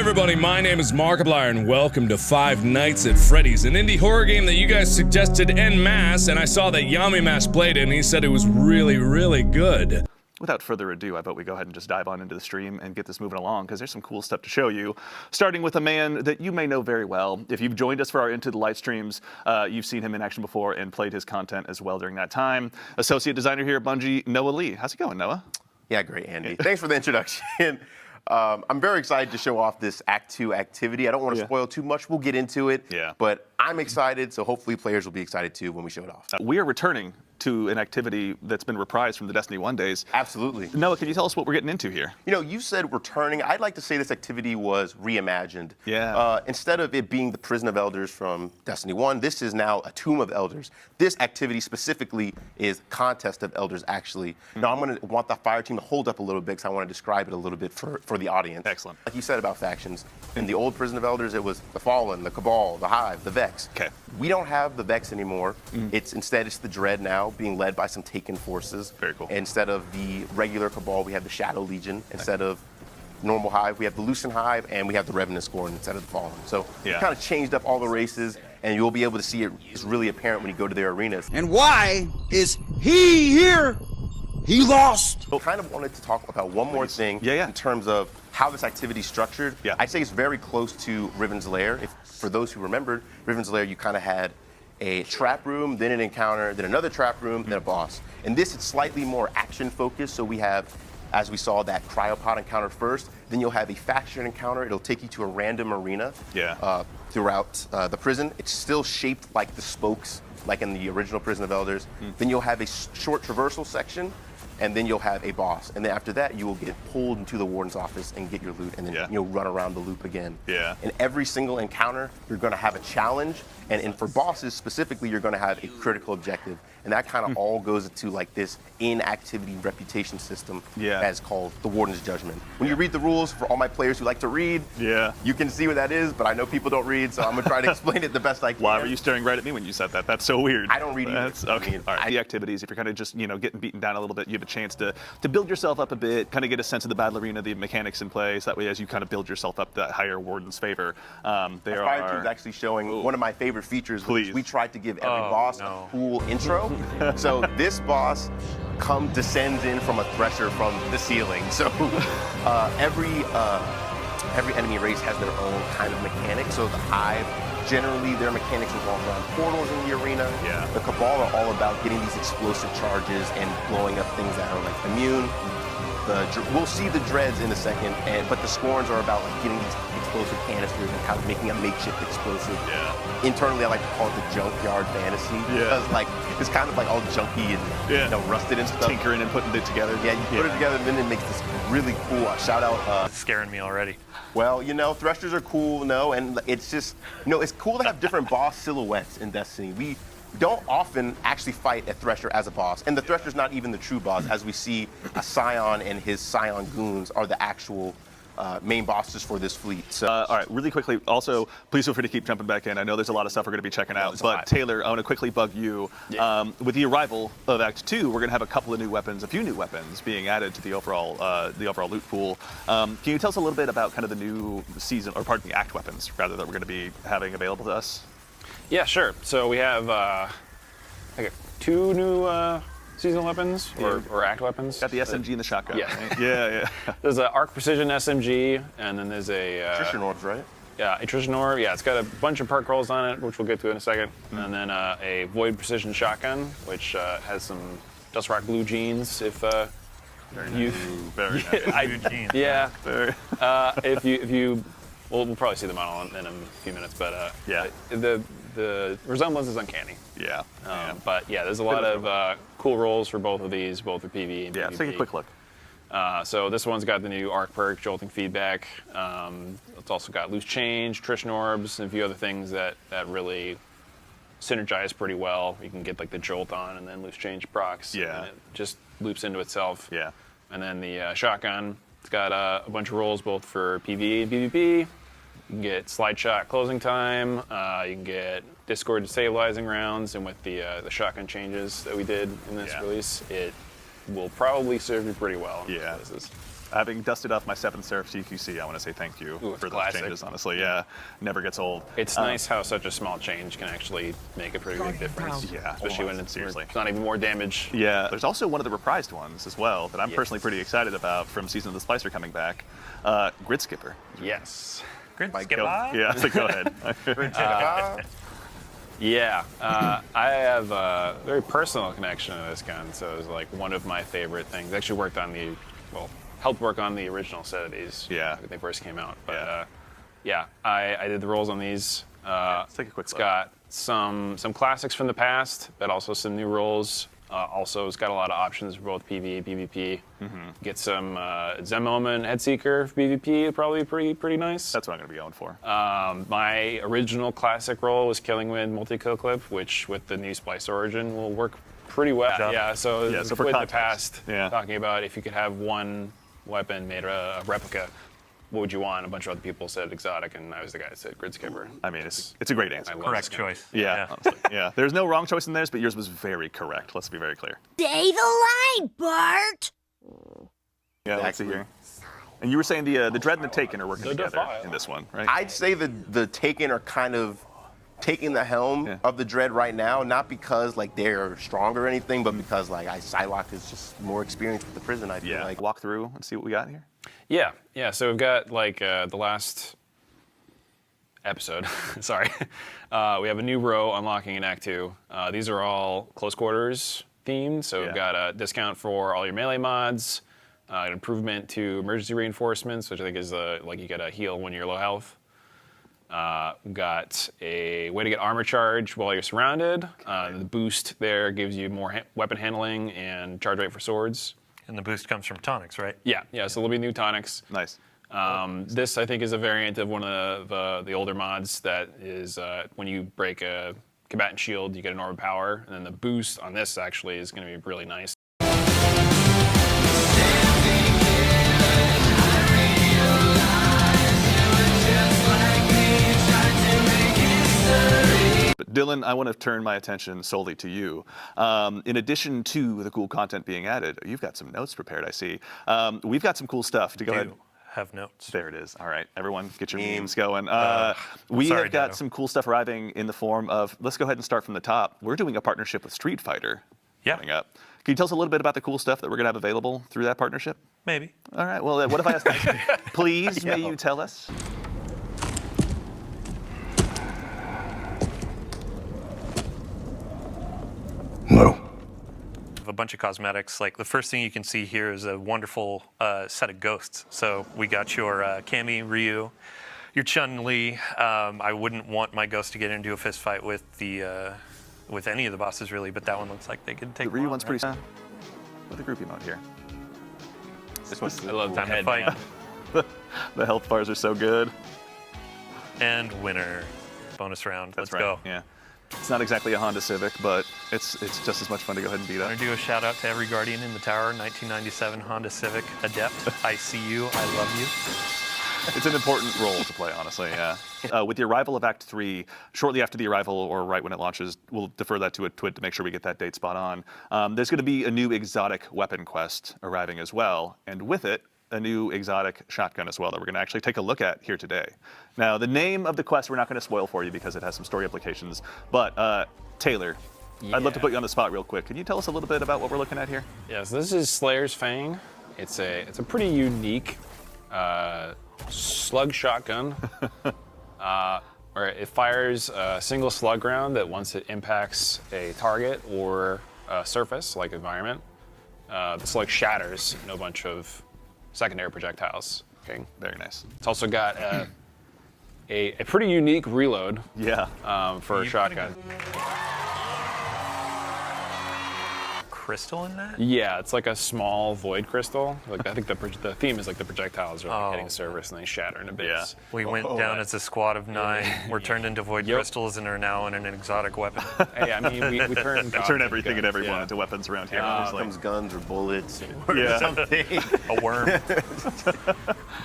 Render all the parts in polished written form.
everybody, my name is Markiplier and welcome to Five Nights at Freddy's, an indie horror game that you guys suggested en masse, and I saw that Yamimash played it and he said it was really, really good. Without further ado, I vote we go ahead and just dive on into the stream and get this moving along, because there's some cool stuff to show you. Starting with a man that you may know very well. If you've joined us for our Into the Light streams, you've seen him in action before and played his content as well during that time. Associate designer here at Bungie, Noah Lee. How's it going, Noah? Yeah, great, Andy. Thanks for the introduction. I'm very excited to show off this Act 2 activity. I don't want to spoil too much. We'll get into it. Yeah. But I'm excited, so hopefully players will be excited too when we show it off. We are returning to an activity that's been reprised from the Destiny 1 days. Absolutely. Noah, can you tell us what we're getting into here? You know, you said returning. I'd like to say this activity was reimagined. Yeah. Instead of it being the Prison of Elders from Destiny 1, this is now a Tomb of Elders. This activity specifically is Contest of Elders, actually. Now, I'm going to want the fire team to hold up a little bit because I want to describe it a little bit for the audience. Excellent. Like you said about factions, in the old Prison of Elders, it was the Fallen, the Cabal, the Hive, the Vex. Okay. We don't have the Vex anymore. Instead, it's the Dread now, being led by some Taken forces. Very cool. Instead of the regular Cabal, we have the Shadow Legion. Instead of normal Hive, we have the Lucent Hive, and we have the Revenant Scorn instead of the Fallen. So we kind of changed up all the races, and you'll be able to see it's really apparent when you go to their arenas. And why is he here? He lost. I kind of wanted to talk about one more thing in terms of how this activity is structured. Yeah. I'd say it's very close to Riven's Lair. For those who remembered, Riven's Lair, you kind of had a trap room, then an encounter, then another trap room, then a boss. And this is slightly more action focused, so we have, as we saw, that cryopod encounter first, then you'll have a faction encounter. It'll take you to a random arena throughout the prison. It's still shaped like the spokes, like in the original Prison of Elders. Then you'll have a short traversal section, and then you'll have a boss. And then after that, you will get pulled into the warden's office and get your loot, and then you'll run around the loop again. Yeah. In every single encounter, you're gonna have a challenge, and for bosses specifically, you're gonna have a critical objective. And that kind of all goes into like this in-activity reputation system that's called the Warden's Judgment. When you read the rules, for all my players who like to read, you can see what that is, but I know people don't read, so I'm gonna try to explain it the best I can. Why were you staring right at me when you said that? That's so weird. I don't read either. That's okay. All right. The activities, if you're kind of just, getting beaten down a little bit, you have a chance to build yourself up a bit, kind of get a sense of the battle arena, the mechanics in place. That way, as you kind of build yourself up, that higher Warden's favor. There Fire Team's actually showing one of my favorite features. Please. We tried to give every boss a cool intro. So this boss descends in from a thresher from the ceiling. So every enemy race has their own kind of mechanic. So the Hive, generally their mechanics revolve around portals in the arena. The Cabal are all about getting these explosive charges and blowing up things that are like immune. We'll see the Dreads in a second, but the Scorns are about like getting these explosive canisters and kind of making a makeshift explosive. Internally, I like to call it the junkyard fantasy because like it's kind of like all junky and rusted and stuff. Tinkering and putting it together. Yeah, you put it together, and then it makes this really cool. Shout out. It's scaring me already. Well, thrusters are cool, and it's just, it's cool to have different boss silhouettes in Destiny. We don't often actually fight a Thresher as a boss, and the Thresher's not even the true boss, as we see a Scion and his Scion goons are the actual main bosses for this fleet. So, all right, really quickly, also, please feel free to keep jumping back in. I know there's a lot of stuff we're going to be checking out, but Taylor, I want to quickly bug you. With the arrival of Act 2, we're going to have a few new weapons being added to the overall loot pool. Can you tell us a little bit about kind of the new season, or pardon me, Act weapons, rather, that we're going to be having available to us? Yeah, sure. So we have two new seasonal weapons or act weapons. Got the SMG and the shotgun. Yeah. Yeah. There's an Arc Precision SMG, and then there's a Attrition Orbs, right? Yeah, Attrition Orb. Yeah, it's got a bunch of perk rolls on it, which we'll get to in a second. And then a Void Precision Shotgun, which has some Dustrock blue jeans. If very nice. Yeah. If you we'll probably see the model in a few minutes, but the resemblance is uncanny. Yeah. But yeah, there's a lot of cool rolls for both of these, both for PvE and PvP. Let's take a quick look. So this one's got the new Arc perk, Jolting Feedback. It's also got Loose Change, Attrition Orbs, and a few other things that really synergize pretty well. You can get like the Jolt on and then Loose Change procs. Yeah. And it just loops into itself. Yeah. And then the Shotgun, it's got a bunch of rolls both for PvE and PvP. You can get Slide Shot closing time. You can get Discord stabilizing rounds, and with the shotgun changes that we did in this release, it will probably serve you pretty well in places. Having dusted off my 7th Seraph CQC, I want to say thank you for those classic. changes, honestly. Yeah, never gets old. It's nice how such a small change can actually make a pretty big difference. Yeah, Especially when it's seriously. not even more damage. Yeah, there's also one of the reprised ones as well that I'm personally pretty excited about from Season of the Splicer coming back. Grid Skipper. Yes. Grid Go, skipper. yeah, so go ahead. Yeah, I have a very personal connection to this gun, so it was like one of my favorite things. I actually worked on helped work on the original set of these when they first came out. But I did the rolls on these. Let's take a quick It's look. got some classics from the past, but also some new rolls. Also, it's got a lot of options for both PvE and PvP. Get some Zen Moment Headseeker for PvP, would probably be pretty nice. That's what I'm going to be going for. My original classic roll was Killing Wind Multi-Kill Clip, which with the new Splice Origin will work pretty well. Yeah, so for with the context, past, talking about if you could have one weapon made a replica, what would you want? A bunch of other people said exotic, and I was the guy that said Grid Skipper. I mean, it's a great answer. I love Correct this gun. choice. Yeah, honestly, yeah. There's no wrong choice in theirs, but yours was very correct. Let's be very clear. Stay the line, Bart! Yeah, let's see here. And you were saying the Dread and the Taken are working together Defile. in this one, right? I'd say the Taken are kind of taking the helm of the Dread right now, not because like they're stronger or anything, but because like Psylocke is just more experienced with the prison. I feel like. Walk through and see what we got here. Yeah. So we've got like the last episode. Sorry, we have a new row unlocking in Act 2. These are all close quarters themed. So we've got a discount for all your melee mods, an improvement to emergency reinforcements, which I think is like you get a heal when you're low health. We've got a way to get armor charge while you're surrounded. The boost there gives you more weapon handling and charge rate for swords. And the boost comes from tonics, right? Yeah. So there'll be new tonics. Nice. This, I think, is a variant of one of the older mods that is when you break a combatant shield, you get an orb of power, and then the boost on this actually is going to be really nice. But Dylan, I want to turn my attention solely to you. In addition to the cool content being added, you've got some notes prepared, I see. We've got some cool stuff to go ahead. Have notes. There it is. All right, everyone, get your memes going. We sorry, have got Dado. some cool stuff arriving in the form of, let's go ahead and start from the top. We're doing a partnership with Street Fighter coming up. Can you tell us a little bit about the cool stuff that we're going to have available through that partnership? Maybe. All right, well, what if I ask please, may you tell us? A bunch of cosmetics. Like the first thing you can see here is a wonderful set of ghosts. So we got your Cammy, Ryu, your Chun-Li. I wouldn't want my ghost to get into a fist fight with the with any of the bosses really, but that one looks like they could take. The Ryu one, one's right? pretty with the groupie mode here. This one's I love the Time to head. fight. The health bars are so good. And winner. Bonus round. That's Let's right. go. Yeah. It's not exactly a Honda Civic, but it's just as much fun to go ahead and beat I up. want to do a shout out to every Guardian in the tower. 1997 Honda Civic Adept. I see you. I love you. It's an important role to play, honestly, yeah. With the arrival of Act 3, shortly after the arrival or right when it launches, we'll defer that to a twit to make sure we get that date spot on. There's going to be a new exotic weapon quest arriving as well, and with it, a new exotic shotgun as well that we're going to actually take a look at here today. Now, the name of the quest we're not going to spoil for you because it has some story implications, but Taylor, I'd love to put you on the spot real quick. Can you tell us a little bit about what we're looking at here? Yeah, so this is Slayer's Fang. It's a pretty unique slug shotgun. Where it fires a single slug round that once it impacts a target or a surface, like environment, the slug shatters in a bunch of secondary projectiles. Okay. Very nice. It's also got a pretty unique reload Yeah. for a shotgun. Crystal in that? Yeah, it's like a small void crystal. Like I think the theme is like the projectiles are like hitting the surface and they shatter into bits. Yeah. We went down as a squad of 9. We're turned into void crystals and are now in an exotic weapon. Hey, I mean, we Turn everything and everyone into weapons around here. It's like- comes guns or bullets or Yeah. something. A worm.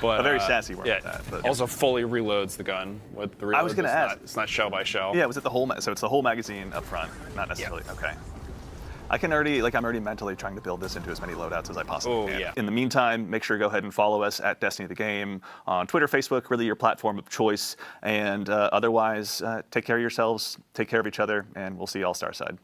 but, a very sassy worm yeah, at that. But also fully reloads the gun with the reload. I was gonna ask. It's not shell by shell. yeah, was it the whole? So it's the whole magazine up front, not necessarily. Okay. I can already, I'm already mentally trying to build this into as many loadouts as I possibly can. Yeah. In the meantime, make sure to go ahead and follow us at Destiny the Game on Twitter, Facebook, really your platform of choice. And otherwise, take care of yourselves, take care of each other, and we'll see you all Starside.